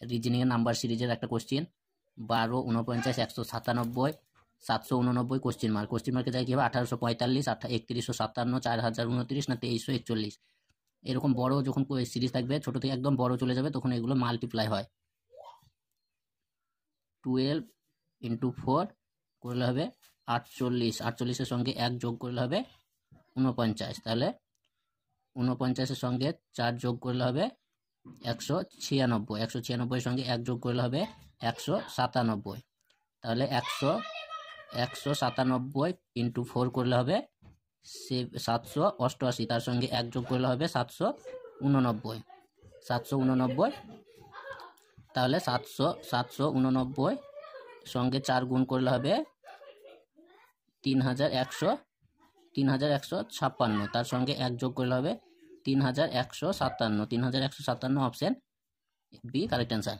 রিজনিংয়ের number সিরিজের একটা question 12, 49, 197, 789 question মার্কের জায়গায় কি হবে 1845, 3157, 4029 না 2341। এরকম বড় যখন সিরিজ থাকবে, ছোট থেকে একদম বড় চলে যাবে, তখন এগুলো মাল্টিপ্লাই হয়। 12 × 4 করলে হবে 48, 48-এর সঙ্গে 1 যোগ করলে হবে 49, তাহলে 49-এর সঙ্গে 4 যোগ করলে হবে 196, 196-এর সঙ্গে 1 যোগ করলে হবে 197, তাহলে 197 × 4 করলে হবে 788, তার সঙ্গে 1 যোগ করলে হবে 789, তাহলে 789 সঙ্গে 4 গুণ করলে হবে 3156, তার সঙ্গে 1 যোগ করলে হবে 3157, 3157 অপশন বি কারেক্ট অ্যান্সার।